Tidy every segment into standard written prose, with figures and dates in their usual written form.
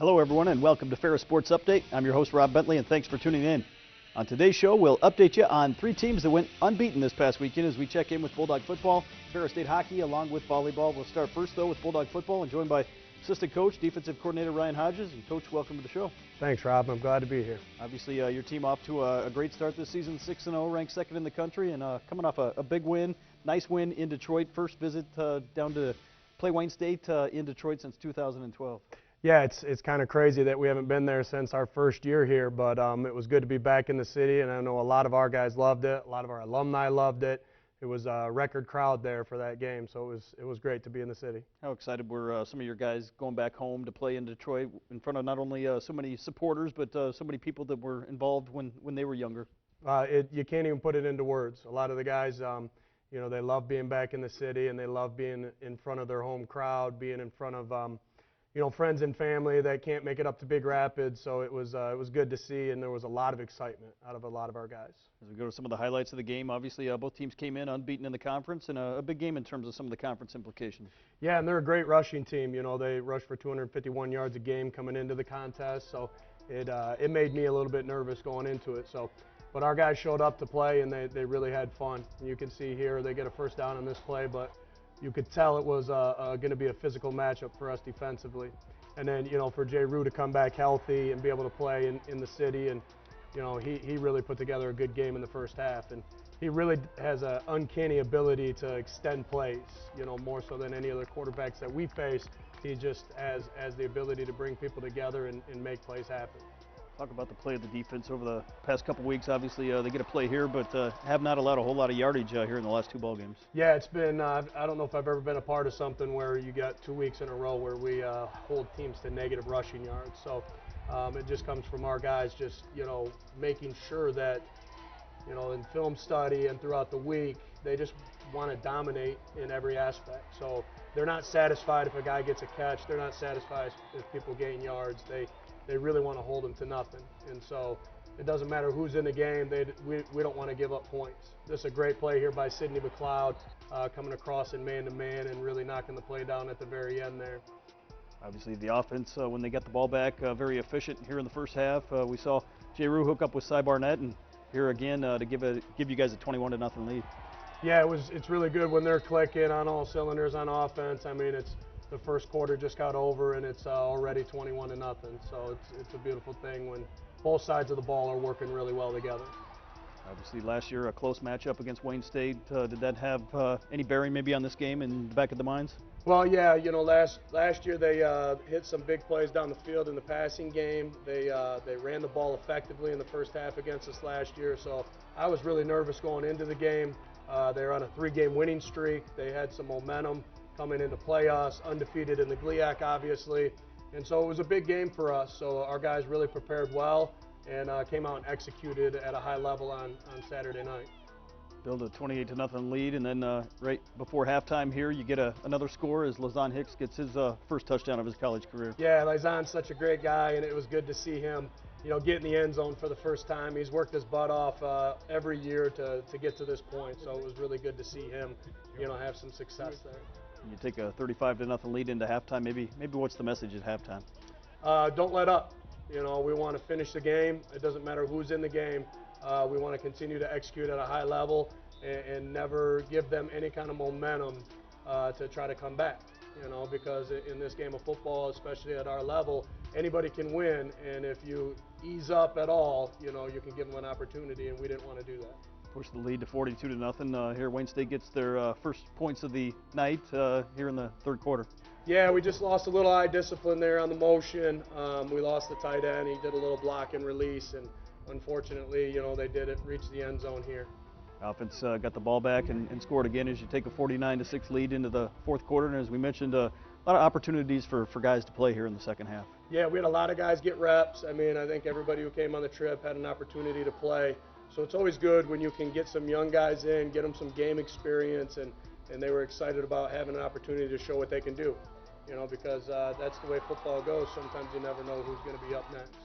Hello, everyone, and welcome to Ferris Sports Update. I'm your host, Rob Bentley, and thanks for tuning in. On today's show, we'll update you on three teams that went unbeaten this past weekend as we check in with Bulldog football, Ferris State hockey, along with volleyball. We'll start first, though, with Bulldog football, and joined by assistant coach, defensive coordinator Ryan Hodges. And Coach, welcome to the show. Thanks, Rob. I'm glad to be here. Obviously, your team off to a great start this season, 6-0, ranked second in the country, and coming off a big win, nice win in Detroit. First visit down to play Wayne State in Detroit since 2012. Yeah, it's kind of crazy that we haven't been there since our first year here, but it was good to be back in the city, and I know a lot of our guys loved it. A lot of our alumni loved it. It was a record crowd there for that game, so it was great to be in the city. How excited were some of your guys going back home to play in Detroit in front of not only so many supporters, but so many people that were involved when they were younger? You can't even put it into words. A lot of the guys, you know, they love being back in the city, and they love being in front of their home crowd, being in front of you know, friends and family that can't make it up to Big Rapids, so it was good to see, and there was a lot of excitement out of a lot of our guys. As we go to some of the highlights of the game, obviously both teams came in unbeaten in the conference, and a big game in terms of some of the conference implications. Yeah, and they're a great rushing team. You know, they rushed for 251 yards a game coming into the contest, so it made me a little bit nervous going into it. So, but our guys showed up to play, and they really had fun. And you can see here they get a first down on this play, but you could tell it was going to be a physical matchup for us defensively. And then, you know, for Jay Rue to come back healthy and be able to play in the city, and, you know, he really put together a good game in the first half. And he really has an uncanny ability to extend plays, you know, more so than any other quarterbacks that we face. He just has the ability to bring people together and make plays happen. Talk about the play of the defense over the past couple weeks. Obviously, they get a play here, but have not allowed a whole lot of yardage here in the last two ball games. Yeah, it's been, I don't know if I've ever been a part of something where you got 2 weeks in a row where we hold teams to negative rushing yards. So it just comes from our guys just, you know, making sure that, you know, in film study and throughout the week, they just want to dominate in every aspect. So they're not satisfied if a guy gets a catch. They're not satisfied if people gain yards. They really want to hold them to nothing. And so it doesn't matter who's in the game. We don't want to give up points. This is a great play here by Sidney McLeod, coming across in man-to-man and really knocking the play down at the very end there. Obviously, the offense, when they get the ball back, very efficient here in the first half. We saw Jay Rue hook up with Cy Barnett, and here again to give you guys a 21-0 lead. Yeah, it's really good when they're clicking on all cylinders on offense. I mean, the first quarter just got over, and it's already 21-0. So it's a beautiful thing when both sides of the ball are working really well together. Obviously, last year a close matchup against Wayne State. Did that have any bearing maybe on this game in the back of the minds? Well, yeah, you know, last year they hit some big plays down the field in the passing game. They ran the ball effectively in the first half against us last year. So I was really nervous going into the game. They're on a 3-game winning streak. They had some momentum coming into playoffs, undefeated in the GLIAC, obviously. And so it was a big game for us. So our guys really prepared well and came out and executed at a high level on Saturday night. Build a 28-0 lead, and then right before halftime here, you get another score as Lazon Hicks gets his first touchdown of his college career. Yeah, Lazon's such a great guy, and it was good to see him, you know, get in the end zone for the first time. He's worked his butt off every year to get to this point, so it was really good to see him, you know, have some success there. You take a 35-0 lead into halftime. Maybe what's the message at halftime? Don't let up. You know, we want to finish the game. It doesn't matter who's in the game. We want to continue to execute at a high level and never give them any kind of momentum to try to come back. You know, because in this game of football, especially at our level, anybody can win. And if you ease up at all, you know, you can give them an opportunity, and we didn't want to do that. Push the lead to 42-0. Here, Wayne State gets their first points of the night here in the third quarter. Yeah, we just lost a little eye discipline there on the motion. We lost the tight end. He did a little block and release, and unfortunately, you know, they didn't reach the end zone here. Offense got the ball back and scored again as you take a 49-6 lead into the fourth quarter. And as we mentioned, a lot of opportunities for guys to play here in the second half. Yeah, we had a lot of guys get reps. I mean, I think everybody who came on the trip had an opportunity to play. So it's always good when you can get some young guys in, get them some game experience, and they were excited about having an opportunity to show what they can do. You know, because that's the way football goes. Sometimes you never know who's going to be up next.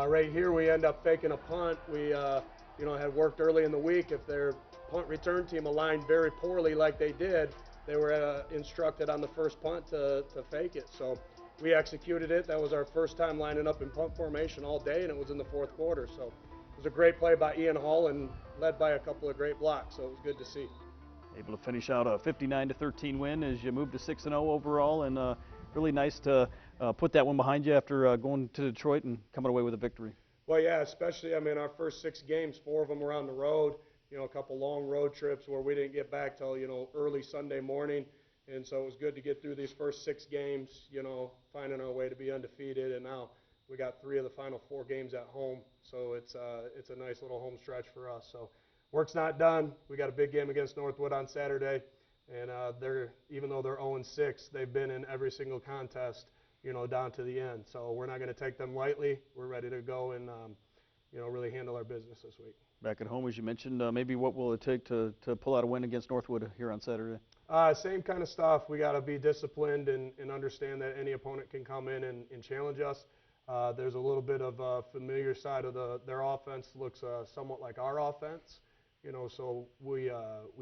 Right here, we end up faking a punt. We, you know, had worked early in the week. If their punt return team aligned very poorly like they did, they were instructed on the first punt to fake it. So we executed it. That was our first time lining up in punt formation all day, and it was in the fourth quarter. So it was a great play by Ian Hall and led by a couple of great blocks, so it was good to see. Able to finish out a 59-13 win as you move to 6-0 overall, and really nice to put that one behind you after going to Detroit and coming away with a victory. Well, yeah, especially, I mean, our first 6 games, 4 of them were on the road, you know, a couple long road trips where we didn't get back till, you know, early Sunday morning. And so it was good to get through these first 6 games, you know, finding our way to be undefeated. And now we got 3 of the final 4 games at home. So it's a nice little home stretch for us. So work's not done. We got a big game against Northwood on Saturday. And even though they're 0-6, they've been in every single contest, you know, down to the end. So we're not going to take them lightly. We're ready to go and, you know, really handle our business this week. Back at home, as you mentioned, maybe what will it take to pull out a win against Northwood here on Saturday? Same kind of stuff. We got to be disciplined and understand that any opponent can come in and challenge us. There's a little bit of a familiar side of their offense looks somewhat like our offense. You know, so we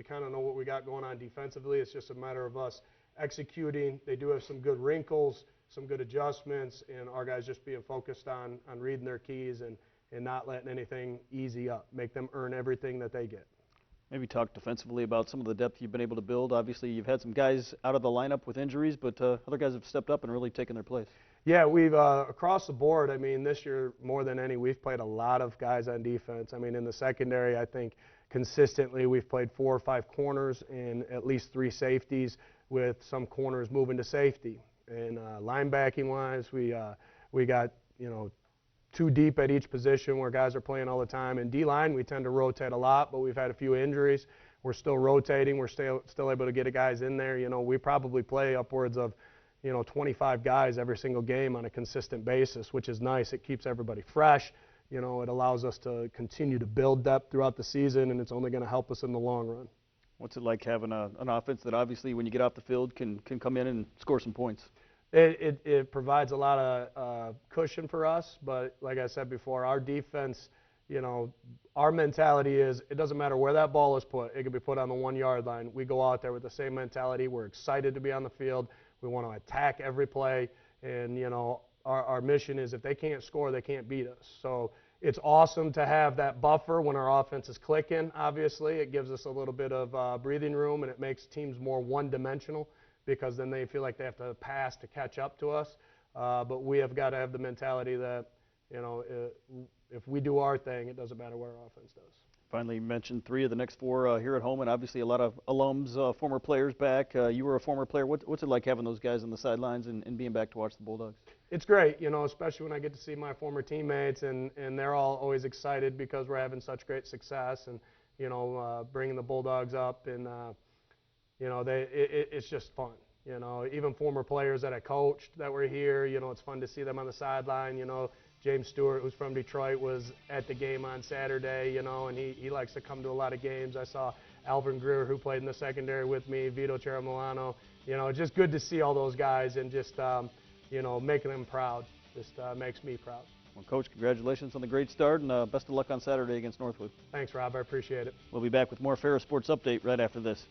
kind of know what we got going on defensively. It's just a matter of us executing. They do have some good wrinkles, some good adjustments, and our guys just being focused on reading their keys and not letting anything easy up, make them earn everything that they get. Maybe talk defensively about some of the depth you've been able to build. Obviously, you've had some guys out of the lineup with injuries, but other guys have stepped up and really taken their place. Yeah, we've across the board, I mean, this year more than any, we've played a lot of guys on defense. I mean, in the secondary, I think consistently we've played 4 or 5 corners and at least 3 safeties with some corners moving to safety. And linebacking-wise, we got, you know, 2 deep at each position where guys are playing all the time. In D-line, we tend to rotate a lot, but we've had a few injuries. We're still rotating. We're still able to get guys in there. You know, we probably play upwards of, you know, 25 guys every single game on a consistent basis, which is nice. It keeps everybody fresh. You know, it allows us to continue to build depth throughout the season, and it's only going to help us in the long run. What's it like having an offense that obviously when you get off the field can come in and score some points? It provides a lot of cushion for us, but like I said before, our defense, you know, our mentality is it doesn't matter where that ball is put. It could be put on the 1-yard line. We go out there with the same mentality. We're excited to be on the field. We want to attack every play, and, you know, our mission is if they can't score, they can't beat us. So it's awesome to have that buffer when our offense is clicking, obviously. It gives us a little bit of breathing room, and it makes teams more one-dimensional, because then they feel like they have to pass to catch up to us. But we have got to have the mentality that, you know, if we do our thing, it doesn't matter what our offense does. Finally, you mentioned 3 of the next 4 here at home, and obviously a lot of alums, former players back. You were a former player. What's it like having those guys on the sidelines and being back to watch the Bulldogs? It's great, you know, especially when I get to see my former teammates, and they're all always excited because we're having such great success and, you know, bringing the Bulldogs up. And, you know, it's just fun. You know, even former players that I coached that were here, you know, it's fun to see them on the sideline. You know, James Stewart, who's from Detroit, was at the game on Saturday, you know, and he likes to come to a lot of games. I saw Alvin Greer, who played in the secondary with me, Vito Chiaramilano. You know, it's just good to see all those guys and just, you know, making them proud. Just makes me proud. Well, Coach, congratulations on the great start, and best of luck on Saturday against Northwood. Thanks, Rob. I appreciate it. We'll be back with more Ferris Sports Update right after this.